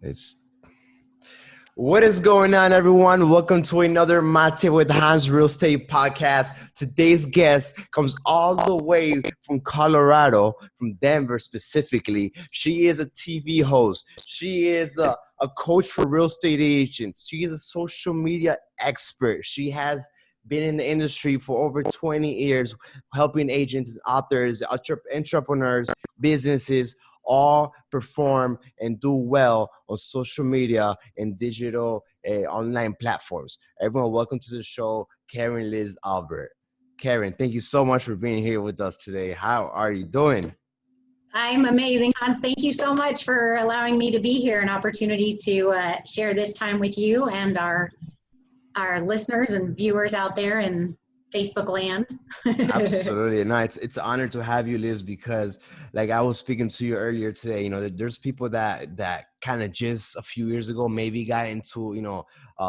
It's What is going on, everyone? Welcome to another Mate with Hans Real Estate podcast. Today's guest comes all the way from Colorado, from Denver specifically. She is a TV host. She is a coach for real estate agents. She is a social media expert. She has been in the industry for over 20 years, helping agents, authors, entrepreneurs, businesses all perform and do well on social media and digital online platforms. Everyone, welcome to the show, Karen Liz Albert. Karen, thank you so much for being here with us today. How are you doing? I'm amazing, Hans. Thank you so much for allowing me to be here, an opportunity to share this time with you and our listeners and viewers out there in Facebook land. Absolutely. No, it's an honor to have you, Liz, because like I was speaking to you earlier today, there's people that kind of just a few years ago maybe got into,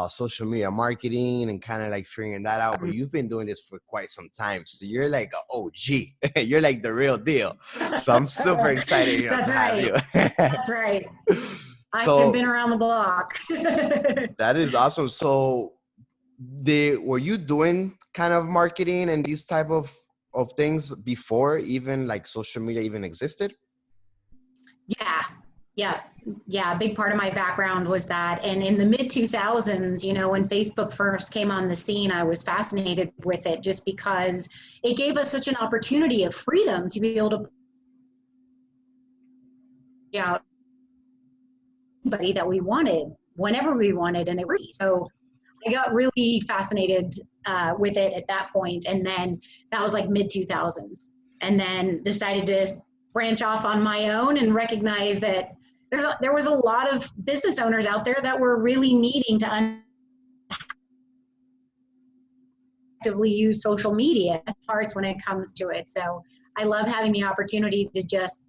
social media marketing and kind of like figuring that out. But you've been doing this for quite some time. So you're like an OG. You're like the real deal. So I'm super excited That's to right. have you. That's right. So I've been around the block. that is awesome. So were you doing kind of marketing and these type of things before even like social media even existed? Yeah. A big part of my background was that. And in the mid 2000s, when Facebook first came on the scene, I was fascinated with it just because it gave us such an opportunity of freedom to be able to out anybody that we wanted, whenever we wanted, and so I got really fascinated with it at that point, and then that was like mid 2000s, and then decided to branch off on my own and recognize that there was a lot of business owners out there that were really needing to actively use social media parts when it comes to it. So I love having the opportunity to just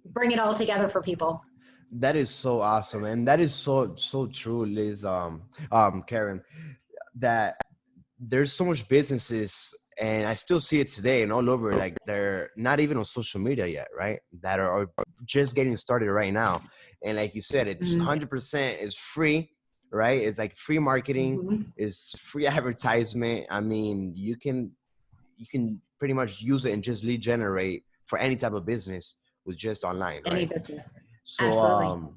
bring it all together for people. That is so awesome, and that is so true, Liz. Karen, that there's so much businesses, and I still see it today and all over. Like they're not even on social media yet, right? That are just getting started right now. And like you said, it's 100% is free, right? It's like free marketing, it's free advertisement. I mean, you can pretty much use it and just lead generate for any type of business with just online, right? Any business. So, Absolutely.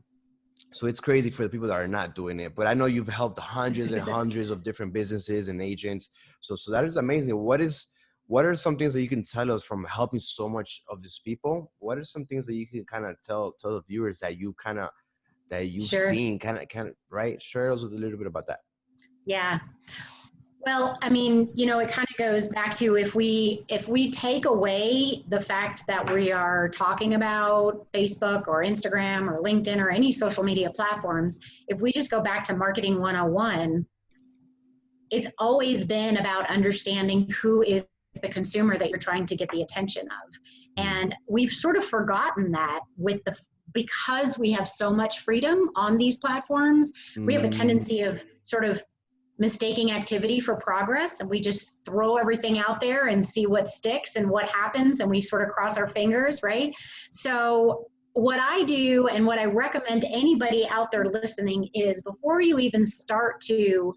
So it's crazy for the people that are not doing it, but I know you've helped hundreds and hundreds of different businesses and agents. So that is amazing. What are some things that you can tell us from helping so much of these people? What are some things that you can kind of tell the viewers that you've Sure. seen, kind of, right? Share us with a little bit about that. Yeah. Well, I mean, it kind of goes back to if we take away the fact that we are talking about Facebook or Instagram or LinkedIn or any social media platforms, if we just go back to marketing 101, it's always been about understanding who is the consumer that you're trying to get the attention of. And we've sort of forgotten that because we have so much freedom on these platforms, we have a tendency of sort of mistaking activity for progress, and we just throw everything out there and see what sticks and what happens, and we sort of cross our fingers, right? So what I do and what I recommend anybody out there listening is, before you even start to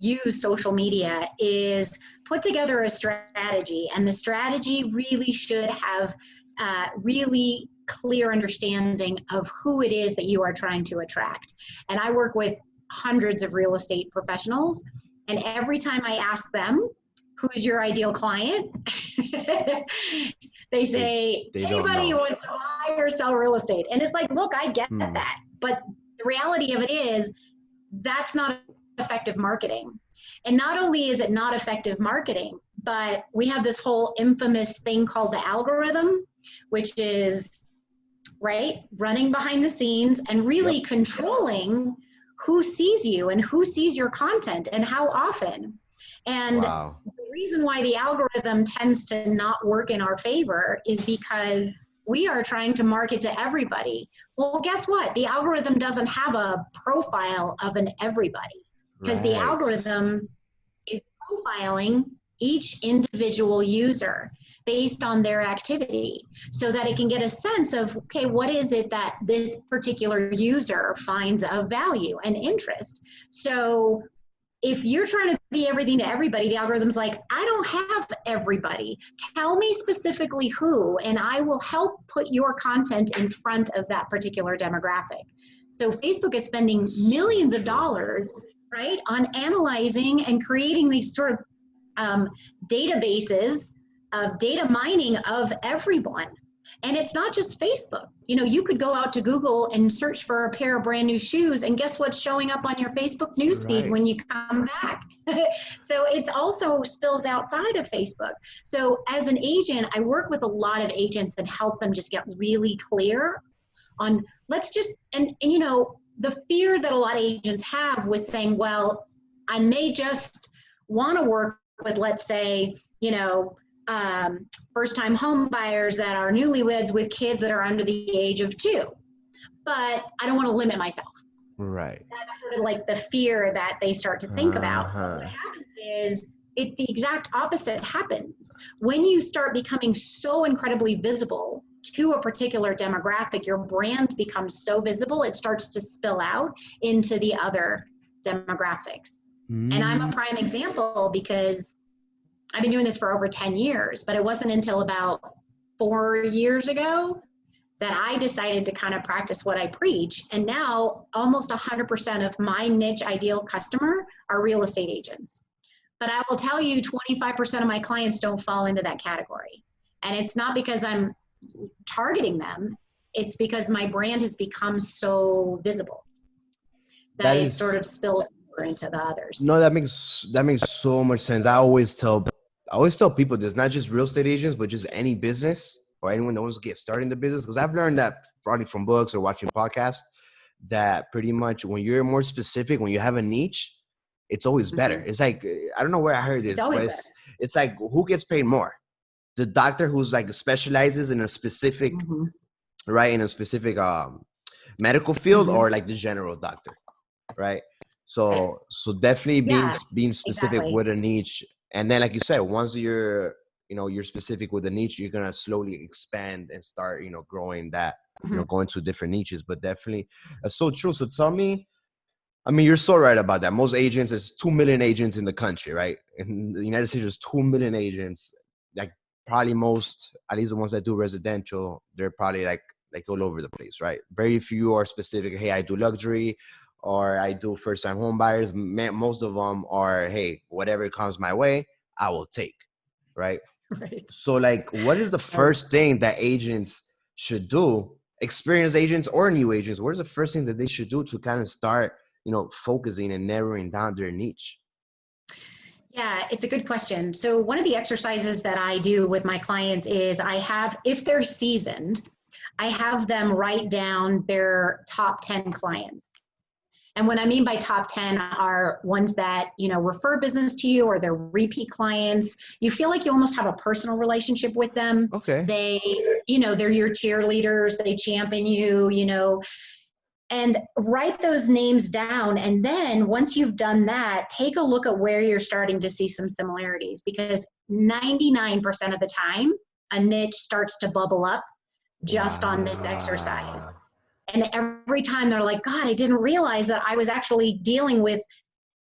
use social media, is put together a strategy, and the strategy really should have really clear understanding of who it is that you are trying to attract. And I work with hundreds of real estate professionals, and every time I ask them, who's your ideal client? They say, anybody who wants to buy or sell real estate. And it's like, look, I get that, but the reality of it is that's not effective marketing. And not only is it not effective marketing, but we have this whole infamous thing called the algorithm, which is running behind the scenes and really controlling who sees you and who sees your content and how often. And the reason why the algorithm tends to not work in our favor is because we are trying to market to everybody. Well, guess what? The algorithm doesn't have a profile of an everybody, because the algorithm is profiling each individual user. based on their activity so that it can get a sense of, okay, what is it that this particular user finds of value and interest? So if you're trying to be everything to everybody, the algorithm's like, I don't have everybody. Tell me specifically who, and I will help put your content in front of that particular demographic. So Facebook is spending millions of dollars, right, on analyzing and creating these sort of databases of data mining of everyone. And it's not just Facebook. You know, you could go out to Google and search for a pair of brand new shoes, and guess what's showing up on your Facebook newsfeed when you come back? So it's also spills outside of Facebook. So as an agent, I work with a lot of agents and help them just get really clear on, let's just, and you know, the fear that a lot of agents have with saying, well, I may just want to work with, let's say, you know, first-time home buyers that are newlyweds with kids that are under the age of 2, but I don't want to limit myself. Right. That's sort of like the fear that they start to think about. What happens is the exact opposite happens. When you start becoming so incredibly visible to a particular demographic, your brand becomes so visible, it starts to spill out into the other demographics. And I'm a prime example because I've been doing this for over 10 years, but it wasn't until about 4 years ago that I decided to kind of practice what I preach. And now almost 100% of my niche ideal customer are real estate agents. But I will tell you 25% of my clients don't fall into that category. And it's not because I'm targeting them. It's because my brand has become so visible that it sort of spills over into the others. No, that makes so much sense. I always tell people this, not just real estate agents, but just any business or anyone that wants to get started in the business. Because I've learned that probably from books or watching podcasts, that pretty much when you're more specific, when you have a niche, it's always better. It's like, I don't know where I heard this, but it's like, who gets paid more? The doctor who's like specializes in a specific, right, in a specific medical field, or like the general doctor, right? So definitely being specific with a niche. And then, like you said, once you're specific with a niche, you're going to slowly expand and start, growing that, going to different niches. But definitely that's so true. So tell me, I mean, you're so right about that. Most agents, there's 2 million agents in the country, right? In the United States, there's 2 million agents. Like probably most, at least the ones that do residential, they're probably like all over the place, right? Very few are specific. Hey, I do luxury, or I do first-time home buyers. Most of them are, hey, whatever comes my way, I will take, right? Right. So like, what is the first thing that agents should do, experienced agents or new agents, what is the first thing that they should do to kind of start, focusing and narrowing down their niche? Yeah, it's a good question. So one of the exercises that I do with my clients is if they're seasoned, I have them write down their top 10 clients. And what I mean by top 10 are ones that, refer business to you, or they're repeat clients. You feel like you almost have a personal relationship with them. Okay. They, they're your cheerleaders, they champion you, and write those names down. And then once you've done that, take a look at where you're starting to see some similarities, because 99% of the time, a niche starts to bubble up just on this exercise. And every time they're like, God, I didn't realize that I was actually dealing with,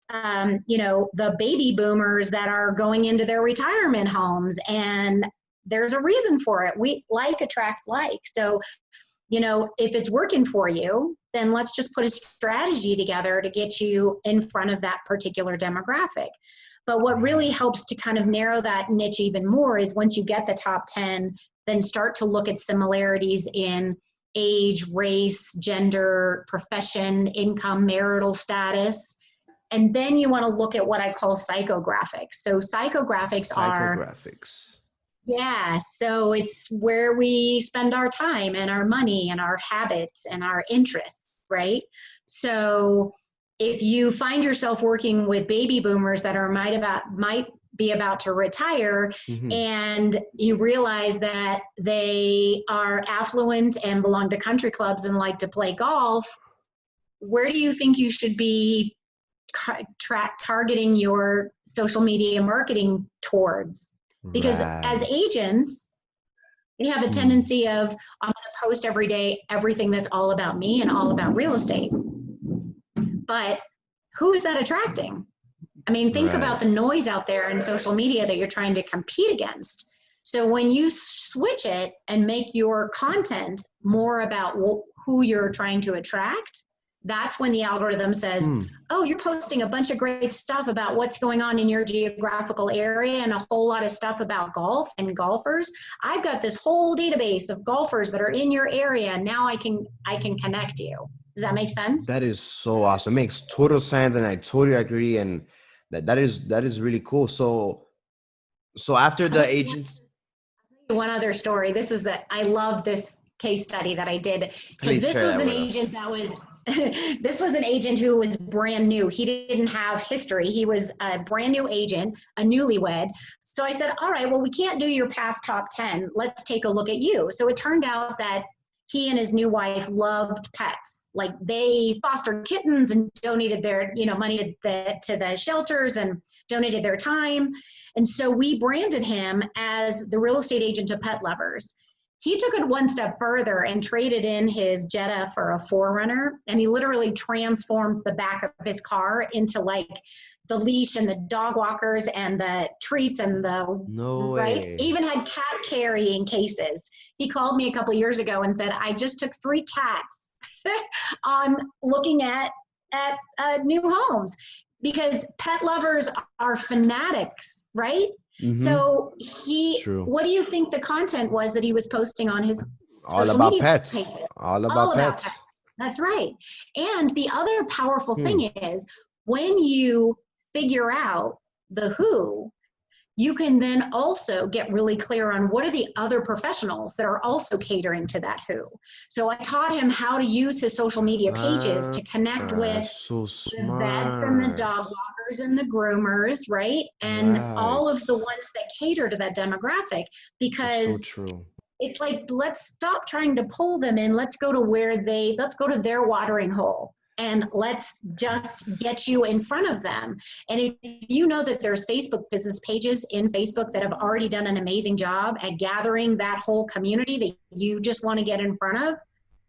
the baby boomers that are going into their retirement homes. And there's a reason for it. Like attracts like. So, if it's working for you, then let's just put a strategy together to get you in front of that particular demographic. But what really helps to kind of narrow that niche even more is once you get the top 10, then start to look at similarities in age, race, gender, profession, income, marital status. And then you want to look at what I call psychographics. So psychographics are, so it's where we spend our time and our money and our habits and our interests, right? So if you find yourself working with baby boomers that might be about to retire, and you realize that they are affluent and belong to country clubs and like to play golf, where do you think you should be targeting your social media marketing towards? Because as Right. agents, we have a Hmm. tendency of, I'm going to post every day everything that's all about me and all about real estate. But who is that attracting? I mean, think about Right. the noise out there in social media that you're trying to compete against. So when you switch it and make your content more about who you're trying to attract, that's when the algorithm says, Hmm. oh, you're posting a bunch of great stuff about what's going on in your geographical area and a whole lot of stuff about golf and golfers. I've got this whole database of golfers that are in your area. Now I can connect you. Does that make sense? That is so awesome. Makes total sense, and I totally agree. And that is really cool. So after I'll the tell you agents, one other story. I love this case study that I did because please this share was that an with agent us. that was, this was an agent who was brand new. He didn't have history. He was a brand new agent, a newlywed. So I said, all right, well, we can't do your past top 10. Let's take a look at you. So it turned out that he and his new wife loved pets. Like they fostered kittens and donated their, money to the shelters and donated their time. And so we branded him as the real estate agent of pet lovers. He took it one step further and traded in his Jetta for a Forerunner, and he literally transformed the back of his car into like the leash and the dog walkers and the treats and the No right. way. Even had cat carrying cases. He called me a couple of years ago and said, "I just took 3 cats on looking at new homes." Because pet lovers are fanatics, right? Mm-hmm. So True. what do you think the content was that he was posting on his All social about media pets. pages? All All about about pets. pets. That's right. And the other powerful Hmm. thing is when you figure out the who, you can then also get really clear on what are the other professionals that are also catering to that who. So I taught him how to use his social media pages to connect with So the vets and the smart. dog walkers and the groomers, right? And all Right. of the ones that cater to that demographic, It's so because true. it's like, let's stop trying to pull them in. Let's go to their watering hole and let's just Ex- get you in front of them. And if you know that there's Facebook business pages in Facebook that have already done an amazing job at gathering that whole community that you just want to get in front of,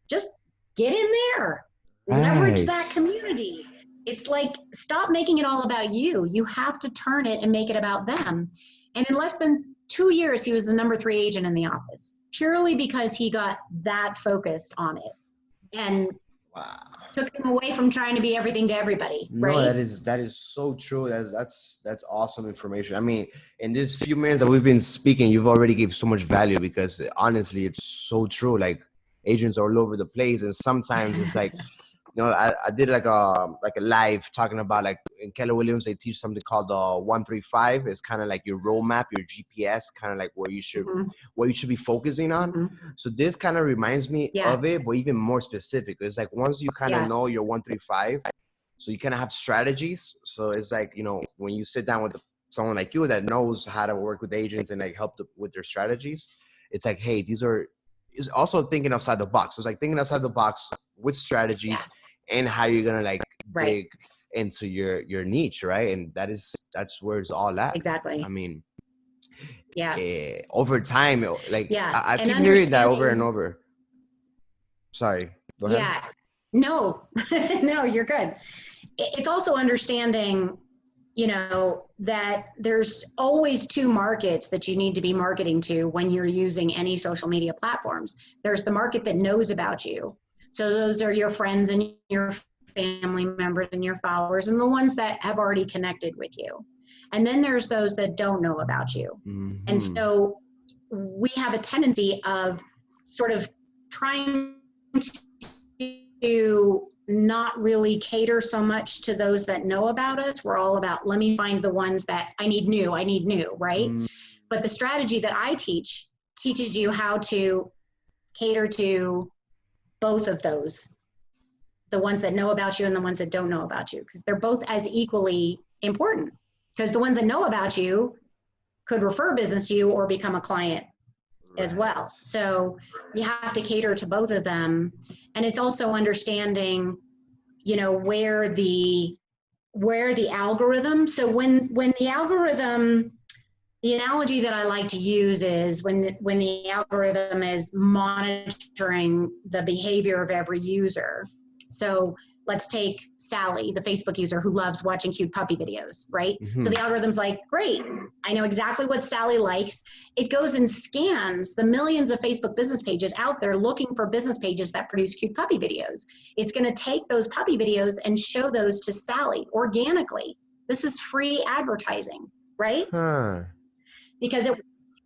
just get in there, leverage Right. that community. It's like, stop making it all about you. You have to turn it and make it about them. And in less than 2 years, he was the number 3 agent in the office, purely because he got that focused on it and Wow. took him away from trying to be everything to everybody, No, right? that is so true. That's awesome information. I mean, in these few minutes that we've been speaking, you've already gave so much value because honestly, it's so true. Like agents are all over the place, and sometimes it's like, I did like a live talking about like in Keller Williams they teach something called the 135. It's kind of like your roadmap, your GPS, kind of like Mhm, what you should be focusing on. mhm. So this kind of reminds me Yeah, of it, but even more specific. It's like once you kind of yeah, know your 135, so you kind of have strategies. So it's like when you sit down with someone like you that knows how to work with agents and like help with their strategies, it's like, hey, these are is also thinking outside the box. So it's like thinking outside the box with yeah, strategies and how you're gonna like right, dig into your niche, right? And that's where it's all at. I exactly. mean, Yeah, over time, like yeah. I And keep hearing that over and understanding, over. Sorry, go ahead. yeah, no, no, you're good. It's also understanding, that there's always 2 markets that you need to be marketing to when you're using any social media platforms. There's the market that knows about you. So those are your friends and your family members and your followers and the ones that have already connected with you. And then there's those that don't know about you. And Hmm. so we have a tendency of sort of trying to not really cater so much to those that know about us. We're all about, let me find the ones that I need new, right? Mm, But the strategy that I teach teaches you how to cater to both of those, the ones that know about you and the ones that don't know about you, because they're both as equally important. Because the ones that know about you could refer business to you or become a client as right. well. So you have to cater to both of them. And it's also understanding, where the algorithm, so when the algorithm The analogy that I like to use is when the algorithm is monitoring the behavior of every user. So let's take Sally, the Facebook user who loves watching cute puppy videos, right? So Mm-hmm. the algorithm's like, great, I know exactly what Sally likes. It goes and scans the millions of Facebook business pages out there looking for business pages that produce cute puppy videos. It's going to take those puppy videos and show those to Sally organically. This is free advertising, right? Huh. Because it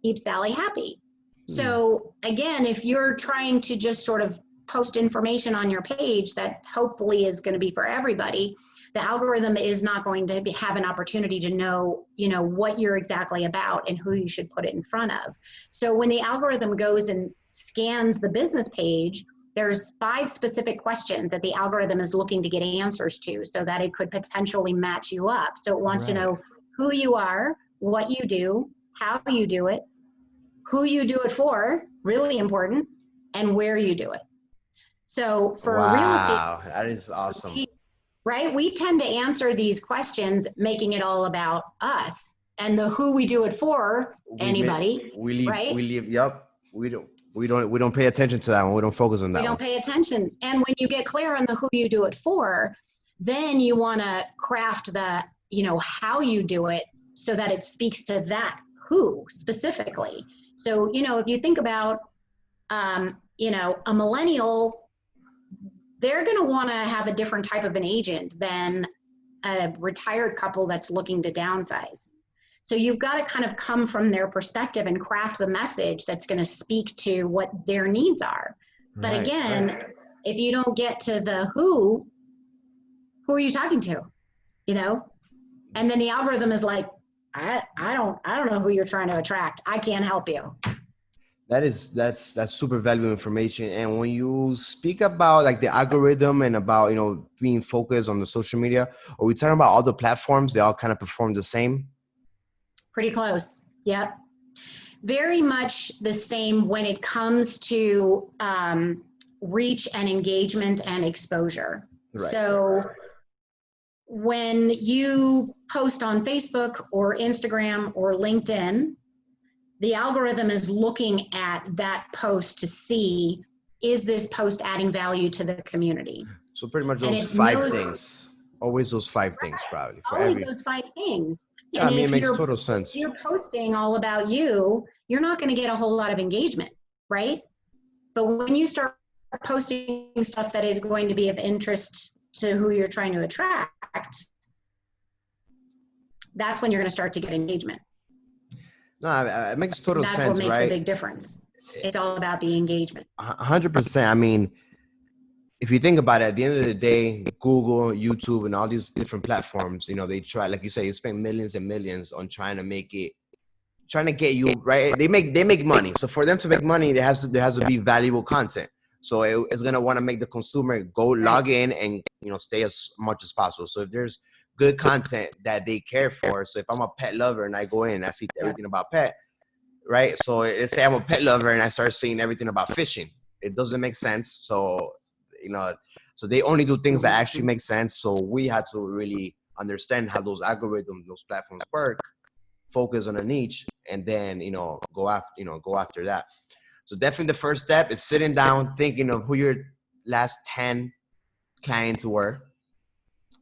keeps Sally happy. Hmm. So again, if you're trying to just sort of post information on your page that hopefully is going to be for everybody, the algorithm is not going to have an opportunity to know, what you're exactly about and who you should put it in front of. So when the algorithm goes and scans the business page, there's 5 specific questions that the algorithm is looking to get answers to so that it could potentially match you up. So it wants to Right. know who you are, what you do, how you do it, who you do it for, really important, and where you do it. So for real estate, Wow, that is awesome. right, we tend to answer these questions making it all about us and the who we do it for, We ma- anybody, right? we leave. Yup. We don't pay attention to that one. We don't focus on We that don't one. pay attention. And when you get clear on the who you do it for, then you want to craft the, how you do it so that it speaks to that who specifically. So, if you think about, a millennial, they're going to want to have a different type of an agent than a retired couple that's looking to downsize. So you've got to kind of come from their perspective and craft the message that's going to speak to what their needs are. But Right. again, if you don't get to the who are you talking to? And then the algorithm is like, I don't know who you're trying to attract. I can't help you. That's super valuable information. And when you speak about like the algorithm and about being focused on the social media, are we talking about all the platforms? They all kind of perform the same. Pretty close. Yep. Very much the same when it comes to reach and engagement and exposure. Right. So when you post on Facebook or Instagram or LinkedIn, the algorithm is looking at that post to see, is this post adding value to the community? So pretty much And those it 5 things. Always those 5 things, probably for always every. those 5 things. Yeah, I And mean, it if makes you're total sense. posting all about you, you're not going to get a whole lot of engagement, right? But when you start posting stuff that is going to be of interest to who you're trying to attract, that's when you're going to start to get engagement. No, it makes total That's sense, what makes right? a big difference. It's all about the engagement. 100%. I mean, if you think about it, at the end of the day, Google, YouTube, and all these different platforms, they try, like you say, you spend millions and millions on trying to get you right. They make money. So for them to make money, there has to be valuable content. So it's gonna want to make the consumer go log in and stay as much as possible. So if there's good content that they care for, so if I'm a pet lover and I go in and I see everything about pet, right? So let's say I'm a pet lover and I start seeing everything about fishing. It doesn't make sense. So so they only do things that actually make sense. So we had to really understand how those algorithms, those platforms work, focus on a niche, and then go after that. So definitely the first step is sitting down, thinking of who your last 10 clients were,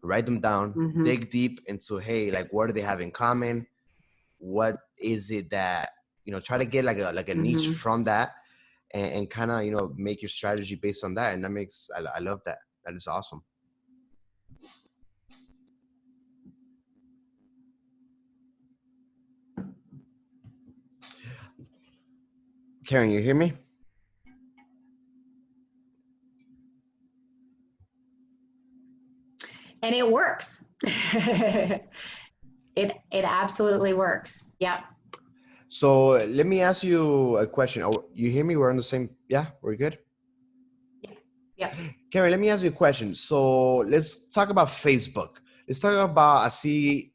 write them down, dig deep into, hey, like what do they have in common? What is it that try to get like a niche from that, and kind of make your strategy based on that. And that makes I love that. That is awesome. Karen, you hear me? And it works. It absolutely works. Yeah. So let me ask you a question. Oh, you hear me? We're on the same. Yeah, we're good. Yeah. Karen, let me ask you a question. So let's talk about Facebook. Let's talk about, I see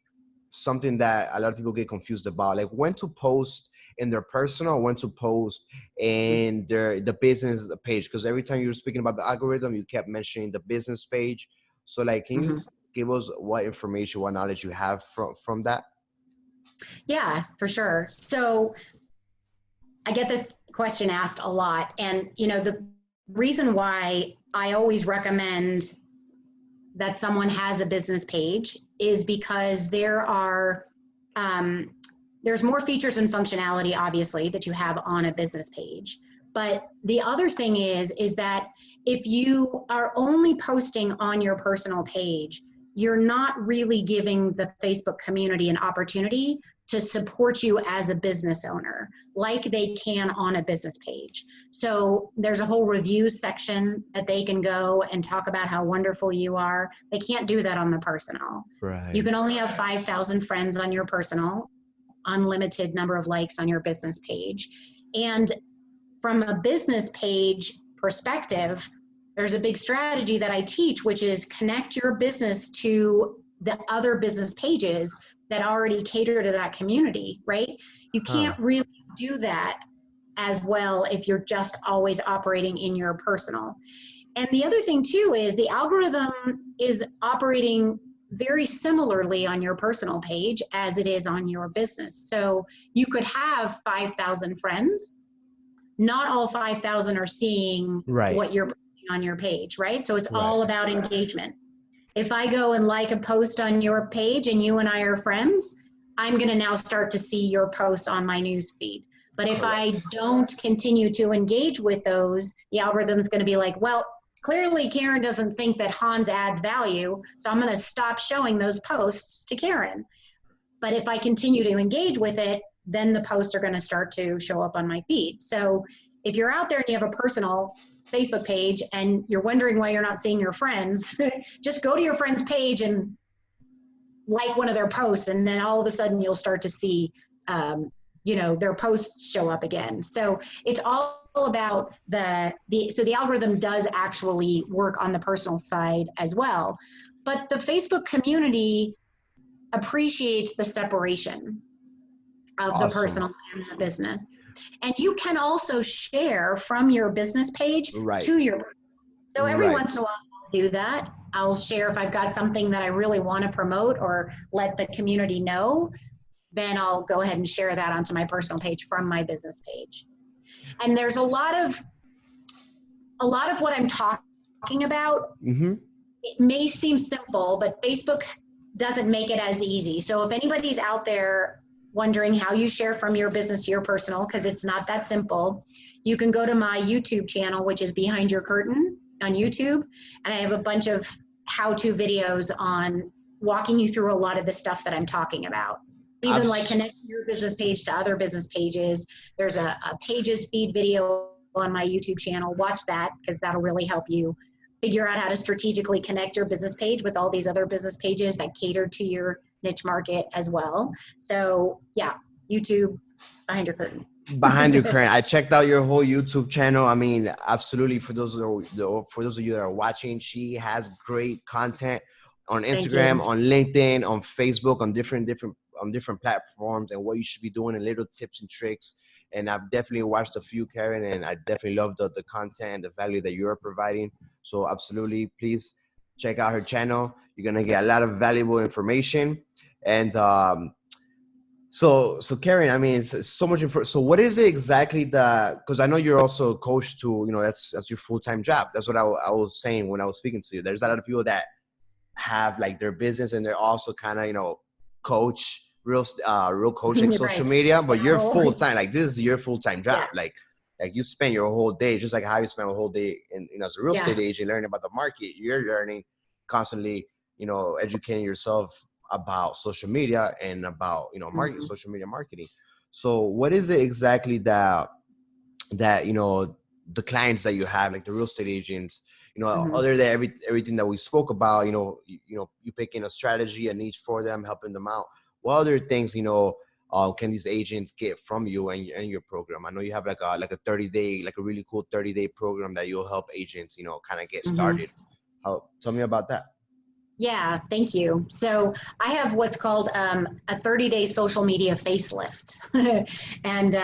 something that a lot of people get confused about, like when to post in their personal, when to post in the business page. Because every time you were speaking about the algorithm, you kept mentioning the business page. So like, can you give us what information, what knowledge you have from that? Yeah, for sure. So I get this question asked a lot. And, the reason why I always recommend that someone has a business page is because there's more features and functionality, obviously, that you have on a business page. But the other thing is that if you are only posting on your personal page, you're not really giving the Facebook community an opportunity to support you as a business owner like they can on a business page. So there's a whole reviews section that they can go and talk about how wonderful you are. They can't do that on the personal. Right. You can only have 5,000 friends on your personal, unlimited number of likes on your business page. And from a business page perspective, there's a big strategy that I teach, which is connect your business to the other business pages that already cater to that community, right? You can't really do that as well if you're just always operating in your personal. And the other thing too is the algorithm is operating very similarly on your personal page as it is on your business. So you could have 5,000 friends. Not all 5,000 are seeing what you're putting on your page, right? So it's all about engagement. If I go and like a post on your page and you and I are friends, I'm going to now start to see your posts on my news feed. But if I don't continue to engage with those, the algorithm's going to be like, well, clearly Karen doesn't think that Hans adds value, so I'm going to stop showing those posts to Karen. But if I continue to engage with it, then the posts are going to start to show up on my feed. So if you're out there and you have a personal Facebook page and you're wondering why you're not seeing your friends, just go to your friend's page and like one of their posts, and then all of a sudden you'll start to see their posts show up again. So it's all about so the algorithm does actually work on the personal side as well. But the Facebook community appreciates the separation of the personal and the business. And you can also share from your business page to your personal. So every once in a while I'll do that. I'll share if I've got something that I really want to promote or let the community know, then I'll go ahead and share that onto my personal page from my business page. And there's a lot of what I'm talking about. It may seem simple, but Facebook doesn't make it as easy. So if anybody's out there wondering how you share from your business to your personal, because it's not that simple, you can go to my YouTube channel, which is Behind Your Curtain on YouTube. And I have a bunch of how-to videos on walking you through a lot of the stuff that I'm talking about. Even like connecting your business page to other business pages. There's a pages feed video on my YouTube channel. Watch that, because that'll really help you figure out how to strategically connect your business page with all these other business pages that cater to your niche market as well. So yeah, YouTube, Behind Your Curtain. Behind Your Curtain. I checked out your whole YouTube channel. I mean, absolutely. For those of you that are watching, she has great content on Instagram, on LinkedIn, on Facebook, on different platforms, and what you should be doing, and little tips and tricks. And I've definitely watched a few, Karen, and I definitely love the content and the value that you're providing. So absolutely, please check out her channel. You're gonna get a lot of valuable information. And so Karen, I mean, it's so much info. So what is it exactly because I know you're also a coach too, that's your full-time job. That's what I was saying when I was speaking to you. There's a lot of people that have like their business and they're also kind of, coach, real coaching social media, but you're full-time. Like this is your full-time job. Like you spend your whole day, just like how you spend a whole day as a real estate agent, learning about the market. You're learning constantly, educating yourself about social media and about, social media marketing. So what is it exactly that the clients that you have, like the real estate agents, other than everything that we spoke about, you picking a strategy, a niche for them, helping them out. What other things, can these agents get from you and your program? I know you have like a 30-day, like a really cool 30-day program that you'll help agents, kind of get started. Tell me about that. Yeah, thank you. So I have what's called a 30-day social media facelift. And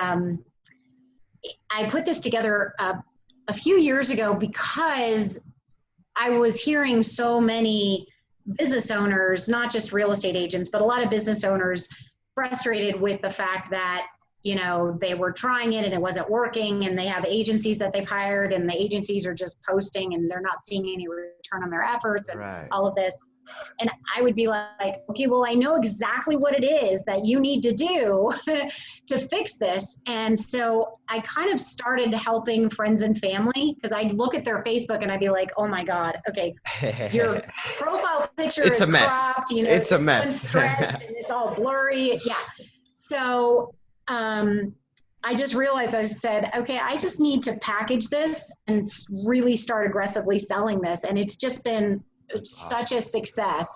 I put this together a few years ago because I was hearing so many business owners, not just real estate agents, but a lot of business owners frustrated with the fact that, you know, they were trying it and it wasn't working, and they have agencies that they've hired and the agencies are just posting and they're not seeing any return on their efforts and Right. all of this. And I would be like, okay, well, I know exactly what it is that you need to do to fix this. And so I kind of started helping friends and family, because I'd look at their Facebook and I'd be like, oh my God, okay, your profile picture It's is a mess. cropped, you know, It's a this one's mess. stretched and it's all blurry. Yeah. So I just realized, I said, okay, I just need to package this and really start aggressively selling this. And it's just been such a success.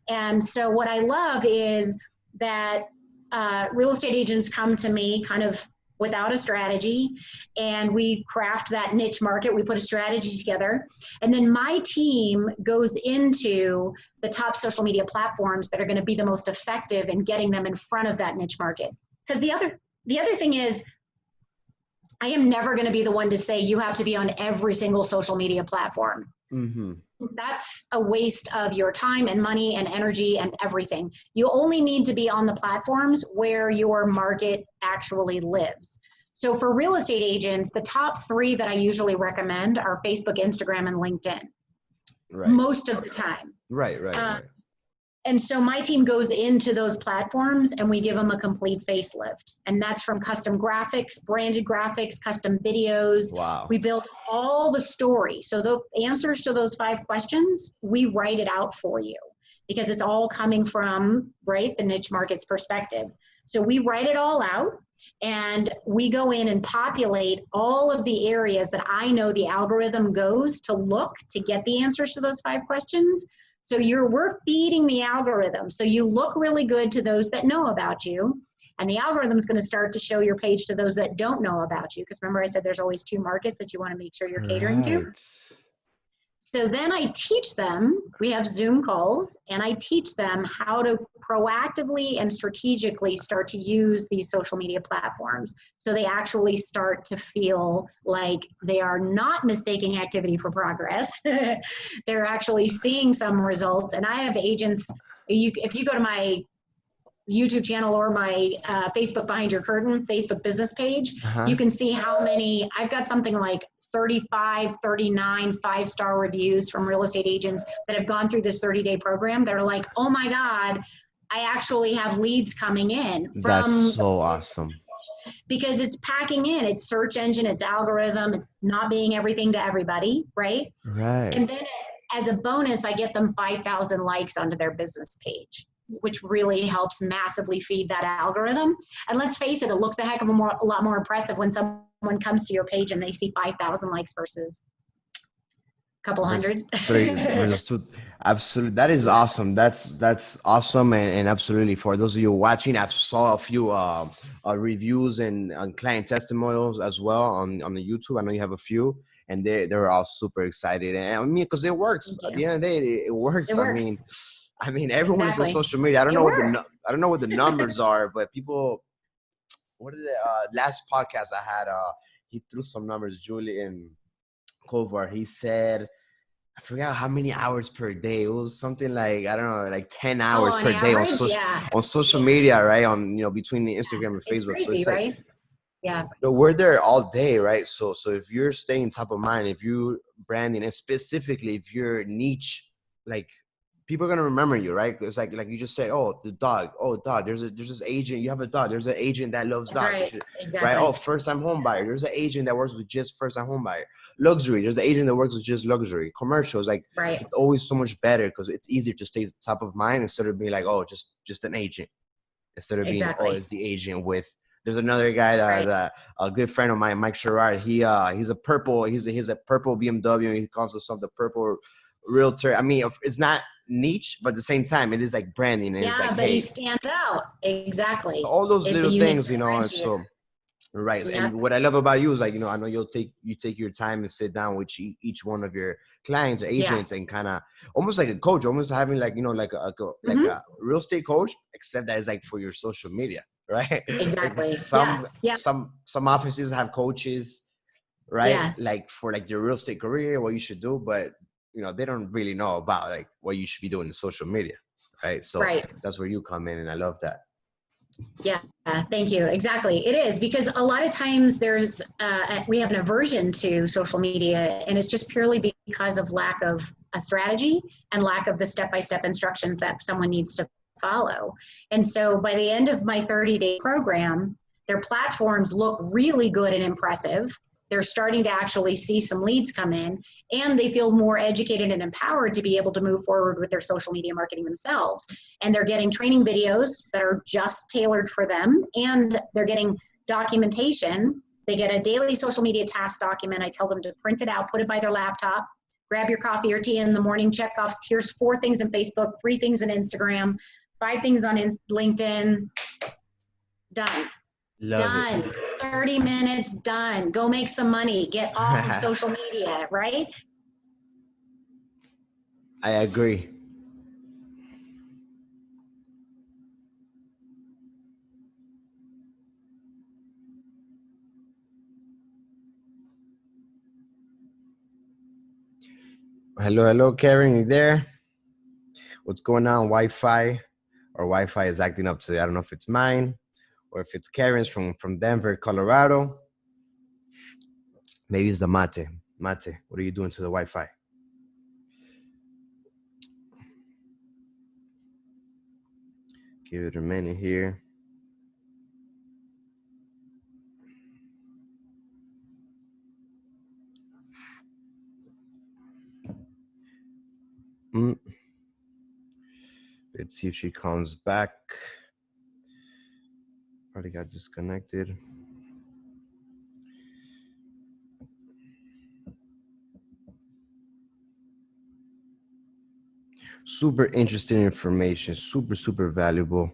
And so what I love is that real estate agents come to me kind of without a strategy, and we craft that niche market. We put a strategy together, and then my team goes into the top social media platforms that are going to be the most effective in getting them in front of that niche market. Because the other thing is, I am never going to be the one to say you have to be on every single social media platform. Mm-hmm. That's a waste of your time and money and energy and everything. You only need to be on the platforms where your market actually lives. So for real estate agents, the top 3 that I usually recommend are Facebook, Instagram, and LinkedIn. Right. Most of the time. Right. And so my team goes into those platforms and we give them a complete facelift. And that's from custom graphics, branded graphics, custom videos. Wow. We build all the story. So the answers to those 5 questions, we write it out for you, because it's all coming from, right, the niche market's perspective. So we write it all out, and we go in and populate all of the areas that I know the algorithm goes to look to get the answers to those 5 questions. So we're feeding the algorithm. So you look really good to those that know about you, and the algorithm is going to start to show your page to those that don't know about you. Because remember, I said there's always 2 markets that you want to make sure you're catering to. So then I teach them, we have Zoom calls, and I teach them how to proactively and strategically start to use these social media platforms. So they actually start to feel like they are not mistaking activity for progress. They're actually seeing some results. And I have agents, if you go to my YouTube channel or my Facebook Behind Your Curtain Facebook business page, you can see how many, I've got something like 35, 39 5-star reviews from real estate agents that have gone through this 30-day program. They're like, oh my God, I actually have leads coming in. That's so awesome. Because it's packing in, it's search engine, it's algorithm, it's not being everything to everybody, right? Right. And then as a bonus, I get them 5,000 likes onto their business page, which really helps massively feed that algorithm. And let's face it, it looks a heck of a lot more impressive when someone comes to your page and they see 5,000 likes versus a couple hundred. 3 versus 2. Absolutely. That is awesome. That's awesome. And absolutely, for those of you watching, I've saw a few reviews and client testimonials as well on the YouTube. I know you have a few, and they're all super excited. And I mean, because it works. At the end of the day, it works. It works. I mean, everyone's Exactly. on social media. I don't know what the numbers are, but people. What did last podcast I had? He threw some numbers. Julian Kovar. He said, I forgot how many hours per day. It was something like, I don't know, like 10 hours per day on social media, right? On, between the Instagram and Facebook. It's crazy, so it's right? like, yeah. We're there all day, right? So if you're staying top of mind, if you branding, and specifically if you're niche, like, people are gonna remember you, right? It's like you just said, oh, the dog. Oh, dog. There's this agent. You have a dog. There's an agent that loves dogs. Right. Exactly. Right. Oh, first-time home buyer. There's an agent that works with just first-time home buyer. Luxury. There's an agent that works with just luxury. Commercials. Like, right. It's always so much better because it's easier to stay top of mind instead of being like, oh, just an agent. Instead of being, oh, it's the agent with. There's another guy that a good friend of mine, Mike Sherrard. He's a purple BMW. And he calls himself the purple realtor. I mean, it's not niche, but at the same time, it is like branding. And it's like, but he stands out. Exactly. All those little things, and so, right. Yeah. And what I love about you is, like, I know you take your time and sit down with each one of your clients or agents and kind of almost like a coach, almost having like, like a real estate coach, except that it's like for your social media, right? Exactly. Like some offices have coaches, right? Yeah. Like for like your real estate career, what you should do, but they don't really know about like what you should be doing in social media, right? So that's where you come in, and I love that. Yeah, thank you. Exactly. It is because a lot of times we have an aversion to social media, and it's just purely because of lack of a strategy and lack of the step-by-step instructions that someone needs to follow. And so by the end of my 30-day program, their platforms look really good and impressive. They're starting to actually see some leads come in, and they feel more educated and empowered to be able to move forward with their social media marketing themselves. And they're getting training videos that are just tailored for them, and they're getting documentation. They get a daily social media task document. I tell them to print it out, put it by their laptop, grab your coffee or tea in the morning, check off, here's 4 things in Facebook, 3 things in Instagram, 5 things on LinkedIn. Done. Love it. Done. 30 minutes, done. Go make some money. Get off of social media, right? I agree. Hello, hello, Karen, you there? What's going on? Wi-Fi or Wi-Fi is acting up today. I don't know if it's mine or if it's Karen's from Denver, Colorado. Maybe it's the mate. Mate, what are you doing to the Wi-Fi? Give it a minute here. Let's see if she comes back. Probably got disconnected. Super interesting information. Super, super valuable.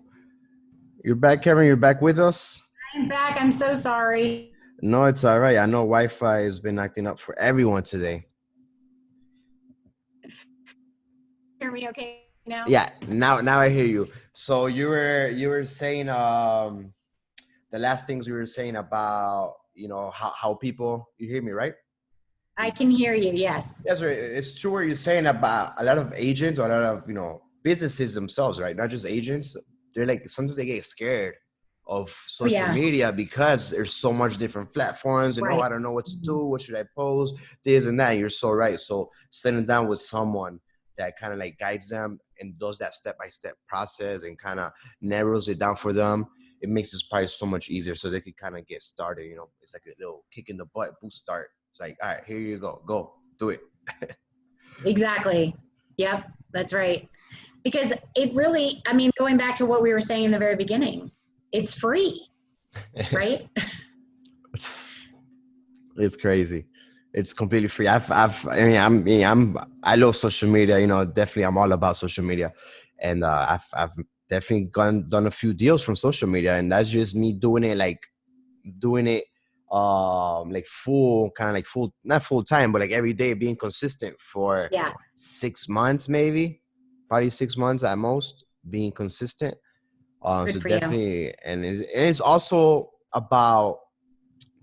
You're back, Karen? You're back with us? I'm back. I'm so sorry. No, it's all right. I know Wi-Fi has been acting up for everyone today. Hear me okay now? Yeah, now I hear you. So you were saying the last things you were saying about how people, you hear me, right? I can hear you. Yes. Yes, right. It's true what you're saying about a lot of agents or a lot of businesses themselves, right? Not just agents. They're like sometimes they get scared of Oh, social yeah. media because there's so much different platforms. Right. I don't know what to do. What should I post? This and that. You're so right. So sitting down with someone that kind of like guides them and does that step-by-step process and kind of narrows it down for them, it makes this probably so much easier so they can kind of get started. It's like a little kick in the butt, boost start. It's like, all right, here you go do it. Exactly. Yep. That's right. Because it really, going back to what we were saying in the very beginning, it's free, right? It's crazy. It's completely free. I love social media. Definitely, I'm all about social media, and I've definitely done a few deals from social media, and that's just me doing it like full, kind of like full, not full time, but like every day, being consistent for Yeah. 6 months, maybe, probably 6 months at most, being consistent. So Good for you. definitely, and it's also about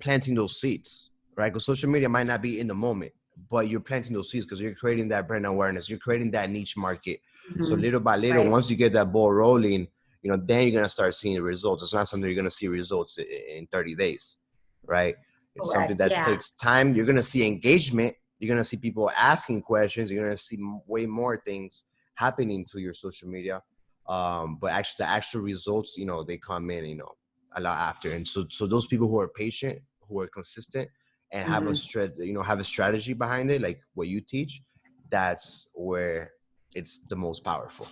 planting those seeds, right? Because social media might not be in the moment, but you're planting those seeds because you're creating that brand awareness. You're creating that niche market. So Mm-hmm. little by little, Right. once you get that ball rolling, then you're gonna start seeing the results. It's not something you're gonna see results in 30 days, right? It's something Correct. that Yeah. takes time. You're gonna see engagement. You're gonna see people asking questions. You're gonna see way more things happening to your social media. But actually, the actual results, they come in, a lot after. And so those people who are patient, who are consistent, and have Mm-hmm. have a strategy behind it, like what you teach, that's where it's the most powerful.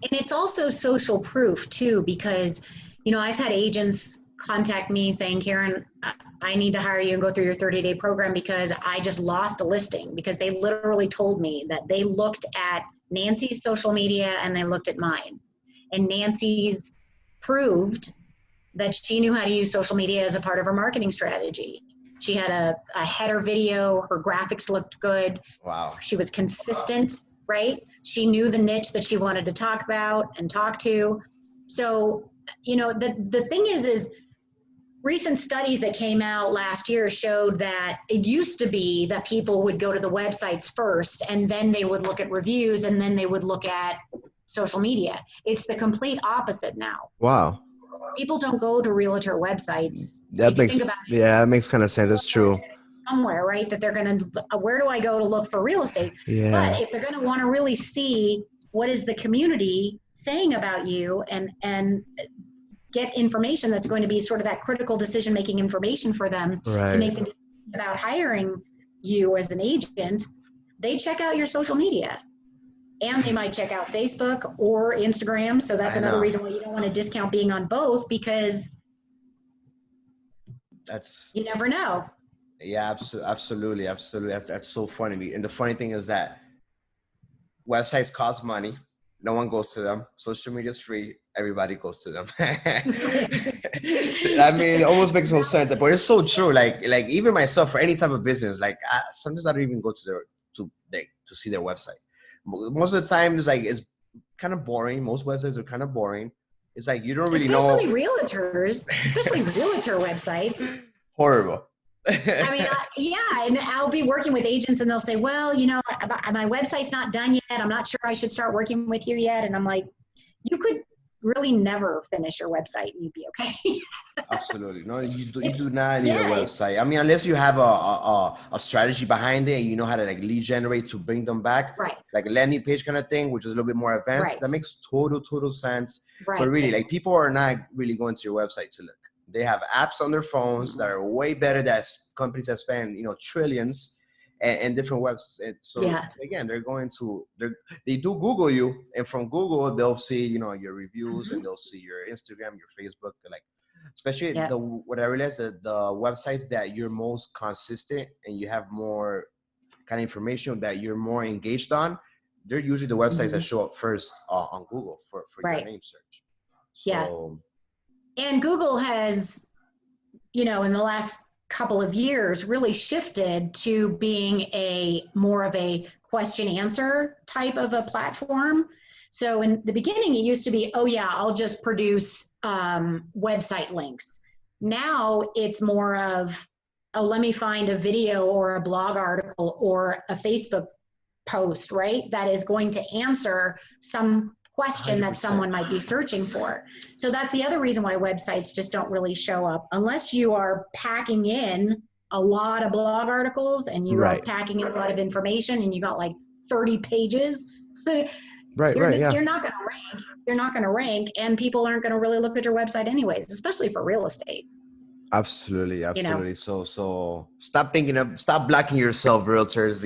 And it's also social proof too, because, I've had agents contact me saying, Karen, I need to hire you and go through your 30-day program because I just lost a listing, because they literally told me that they looked at Nancy's social media and they looked at mine. And Nancy's proved that she knew how to use social media as a part of her marketing strategy. She had a header video, her graphics looked good, Wow. she was consistent, right? She knew the niche that she wanted to talk about and talk to. So, the thing is recent studies that came out last year showed that it used to be that people would go to the websites first and then they would look at reviews and then they would look at social media. It's the complete opposite now. Wow. people don't go to realtor websites. That If you think makes, about it, yeah, that makes kind of sense. That's true. somewhere, right? That they're going to, where do I go to look for real estate? Yeah. But if they're going to want to really see what is the community saying about you and get information that's going to be sort of that critical decision-making information for them to make Right. the decision about hiring you as an agent, they check out your social media. And they might check out Facebook or Instagram. So that's I another know. reason why you don't want to discount being on both, because That's, you never know. yeah, absolutely. Absolutely. That's so funny. And the funny thing is that websites cost money. No one goes to them. Social media is free. Everybody goes to them. I mean, it almost makes no sense, but it's so true. Like even myself, for any type of business, like sometimes I don't even go to to see their website. Most of the time, it's kind of boring. Most websites are kind of boring. It's like you don't really Especially know. realtors, especially realtor websites. Horrible. I mean, yeah, and I'll be working with agents and they'll say, well, you know, my website's not done yet. I'm not sure I should start working with you yet. And I'm like, you could really never finish your website and you'd be okay. Absolutely. No, you do not need a Yeah, website. I mean, unless you have a strategy behind it and you know how to like lead generate to bring them back, right, like a landing page kind of thing, which is a little bit more advanced. right, That makes total sense. But right. really, like people are not really going to your website to look. They have apps on their phones that are way better than companies that spend, trillions and different websites. So Yeah. again, they do Google you, and from Google they'll see, your reviews and Mhm. they'll see your Instagram, your Facebook, like especially Yeah. what I realized that the websites that you're most consistent and you have more kind of information that you're more engaged on, they're usually the websites that Mhm. show up first on Google for your Right. name search. Yeah. So And Google has, in the last couple of years really shifted to being a more of a question answer type of a platform. So in the beginning, it used to be, oh yeah, I'll just produce website links. Now it's more of, oh, let me find a video or a blog article or a Facebook post, right? That is going to answer some question that 100%. someone might be searching for. So that's the other reason why websites just don't really show up unless you are packing in a lot of blog articles and you are Right. packing in a lot of information and you got like 30 pages. Right, right, yeah. You're not going to rank. You're not going to rank, and people aren't going to really look at your website anyways, especially for real estate. Absolutely, You know, absolutely. So stop blocking yourself, realtors,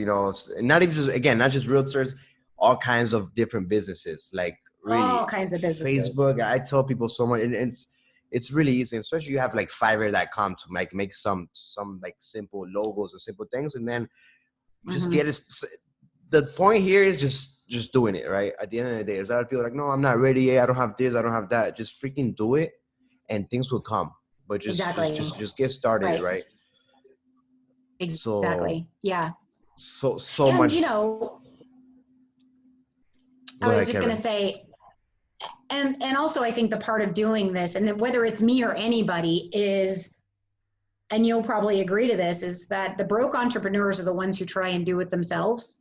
not even not just realtors, all kinds of different businesses, like really all kinds of businesses. Facebook. I tell people so much, and it's really easy, especially you have like Fiverr.com to make some like simple logos and simple things, and then just Mhm. get it. The point here is just doing it, right? At the end of the day, there's a lot of people like, no, I'm not ready yet. I don't have this, I don't have that. Just freaking do it, and things will come. But Exactly. just get started, Right. right? So Exactly. Yeah. so And, much. I Go was ahead, just going to Kevin. say, and also I think the part of doing this, and whether it's me or anybody, is, and you'll probably agree to this, is that the broke entrepreneurs are the ones who try and do it themselves,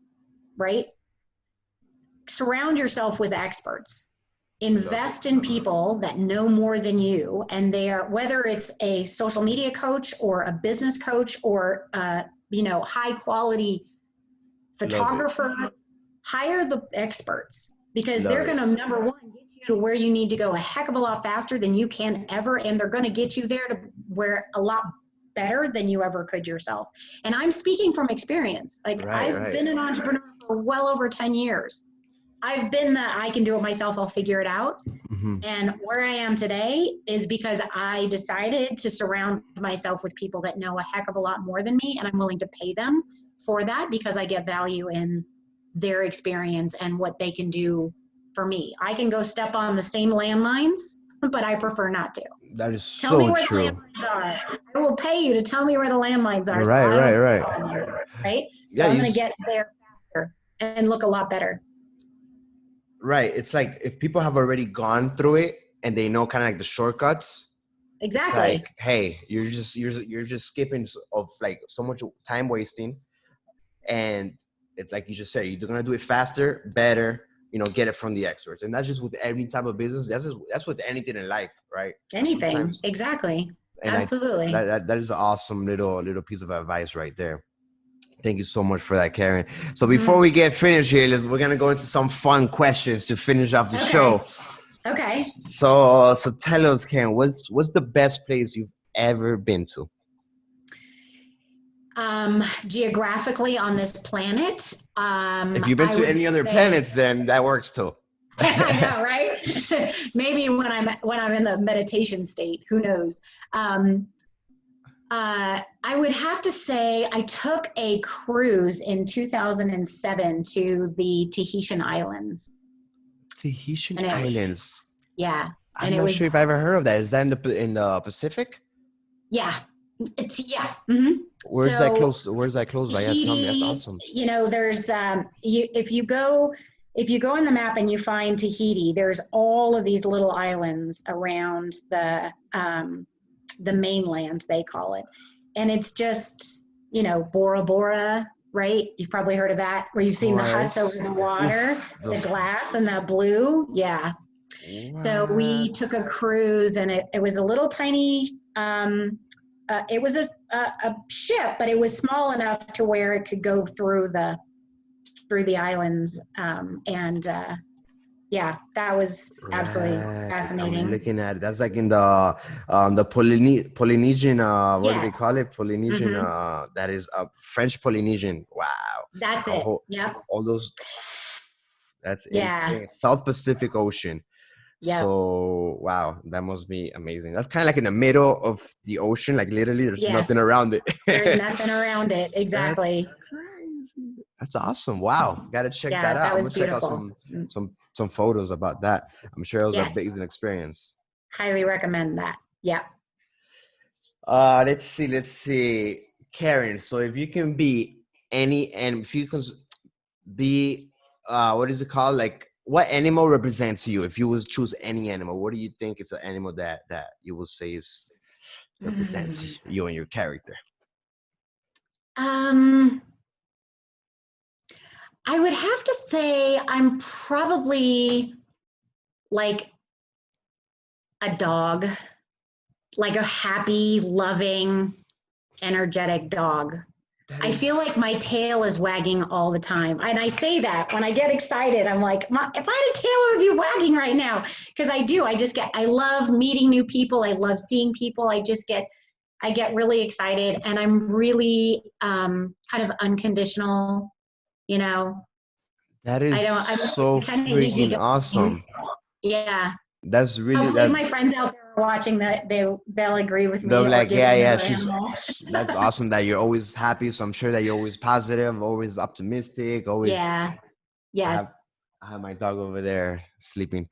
right? Surround yourself with experts. Love it. Invest in people that know more than you, and they are, whether it's a social media coach or a business coach or high quality Love it. photographer, hire the experts, because Love they're going it. to, number one, get you to where you need to go a heck of a lot faster than you can ever, and they're going to get you there to where a lot better than you ever could yourself. And I'm speaking from experience. Like, Right, I've right. been an entrepreneur for well over 10 years. I've been the I can do it myself, I'll figure it out. Hmm. And where I am today is because I decided to surround myself with people that know a heck of a lot more than me, and I'm willing to pay them for that because I get value in their experience and what they can do for me. I can go step on the same landmines, but I prefer not to. That is Tell me so where the true. landmines are. I will pay you to tell me where the landmines are, so Right, I right, don't right. step on them, right? So Yeah, I'm going to get there faster and look a lot better. right. It's like if people have already gone through it and they know kind of like the shortcuts. It's Exactly. like, hey, you're just skipping of like so much time wasting, and it's like you just said, you're gonna do it faster, better, get it from the experts, and that's just with every type of business. That's with anything in life, right? Anything. Sometimes, Exactly. and Absolutely. that is an awesome little piece of advice right there. Thank you so much for that, Karen. So before Mhm. we get finished here, we're gonna go into some fun questions to finish off the Okay. show. Okay. So tell us, Karen, what's the best place you've ever been to? Geographically on this planet, If you've been I to would any other say, planets, then that works too. I know, right? Maybe when I'm in the meditation state, who knows? Um, I would have to say I took a cruise in 2007 to the Tahitian Islands, Tahitian and Islands. yeah, and I'm it not sure was if I ever heard of that. Is that in the Pacific? yeah, hmm Where's that close by? Yeah, tell me. That's Tahiti, awesome. there's if you go on the map and you find Tahiti, there's all of these little islands around the mainland, they call it, and it's just Bora Bora, right? You've probably heard of that, where Of you've seen the huts over course. the water, Oof, the those. glass and the blue, yeah. So we What? took a cruise, and it was a little tiny. It was a ship, but it was small enough to where it could go through the islands. And yeah, that was absolutely Right. I'm fascinating. looking at it. That's like in the Polynesian what do they call Yes. it? Polynesian Hmm. that is French Polynesian. Wow. That's A it. whole, Yep. all those that's Yeah. insane. South Pacific Ocean. Yep. So wow, that must be amazing. That's kind of like in the middle of the ocean, like literally there's nothing Yes. around it. There's nothing around it. That's Exactly. crazy. That's awesome. Wow. Gotta check that Yeah, out. that I'm was gonna check out beautiful. some photos about that. I'm sure it was an Yes. amazing experience. Highly recommend that. Yep. Let's see. Karen, so if you can be any and if you can be what is it called? Like what animal represents you? If you was choose any animal, what do you think is an animal that you will say is represents Mm. you and your character? Um, I would have to say I'm probably like a dog, like a happy, loving, energetic dog. That I feel is like my tail is wagging all the time. And I say that when I get excited, I'm like, if I had a tail, it would be wagging right now. Because I do. I love meeting new people. I love seeing people. I get really excited, and I'm really kind of unconditional, you know. that I is don't, I'm so kind of freaking easygoing. awesome. Yeah. That's really Hopefully that my friends out there are watching that they'll agree with they'll me be or like, give me yeah, yeah, another she's animal. that's awesome that you're always happy. So I'm sure that you're always positive, always optimistic, always Yeah. I Yes. have I have my dog over there sleeping.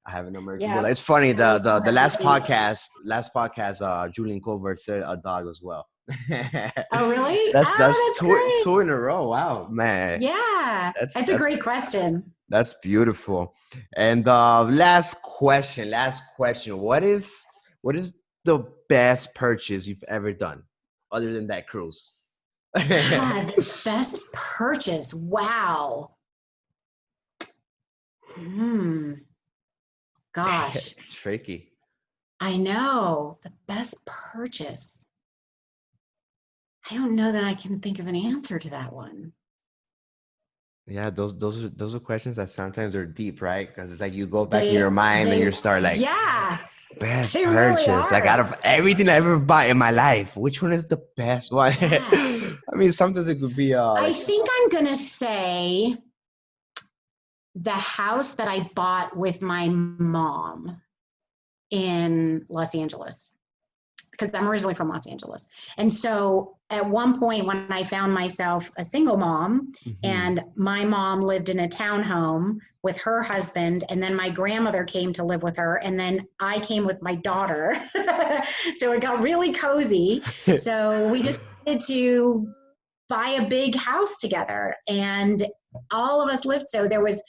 I have an American Yeah. bulldog. It's funny, My little the Kentucky sheep. last podcast, Julian Colbert said a dog as well. Oh, really? That's Oh, that's great. two in a row. Wow, man. Yeah. That's That's a that's great question. that's beautiful. And last question. What is the best purchase you've ever done, other than that cruise? The best purchase. Wow. Hmm. Gosh. Tricky. I know. The best purchase. I don't know that I can think of an answer to that one. Yeah, those are questions that sometimes are deep, right? Because it's like you go back in They, your mind and you they, start like yeah, best they really purchase. Like out are. of everything I ever bought in my life, which one is the best one? Yeah. I mean, sometimes it could be I like think I'm going to say the house that I bought with my mom in Los Angeles, because I'm originally from Los Angeles. And so at one point when I found myself a single mom, mhm. and my mom lived in a townhome with her husband, and then my grandmother came to live with her, and then I came with my daughter. So it got really cozy. So we decided to buy a big house together, and all of us lived. So there was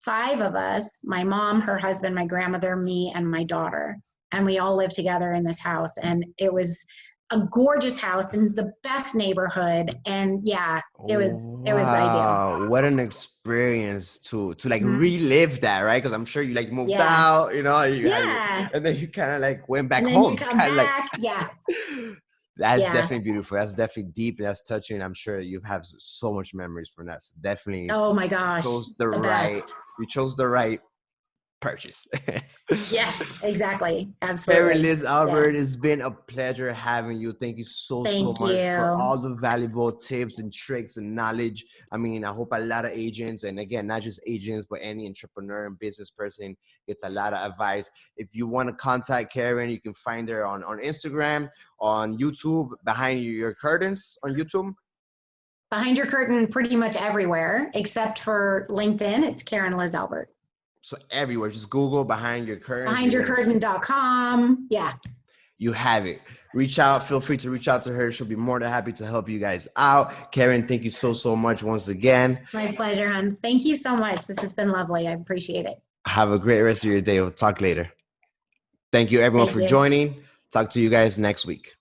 5 of us: my mom, her husband, my grandmother, me, and my daughter. And we all lived together in this house. And it was a gorgeous house in the best neighborhood. And yeah, it was ideal. Wow, what an experience to like Mhm. relive that, right? Because I'm sure you like moved Yeah. out, you know, you had your, Yeah. and then you kind of like went back And then you home, come kind of like. back. Yeah. That's Yeah. definitely beautiful. That's definitely deep. That's touching. I'm sure you have so much memories from that. So definitely Oh my gosh. chose the The right. best. You chose the right purchase. Yes, exactly. Karen Absolutely. Liz Yeah. Albert, it's been a pleasure having you. Thank you so Thank much for you. all the valuable tips and tricks and knowledge. I mean, I hope a lot of agents, and again, not just agents, but any entrepreneur and business person gets a lot of advice. If you want to contact Karen, you can find her on Instagram, on YouTube, Behind Your Curtains on YouTube. Behind your curtain, pretty much everywhere except for LinkedIn. It's Karen Liz Albert. So everywhere, just Google Behind Your Curtains. You're gonna, BehindYourCurtain.com. Yeah. you have it. Reach out. Feel free to reach out to her. She'll be more than happy to help you guys out. Karen, thank you so much once again. My pleasure, hon. Thank you so much. This has been lovely. I appreciate it. Have a great rest of your day. We'll talk later. Thank you everyone Thank for you. joining. Talk to you guys next week.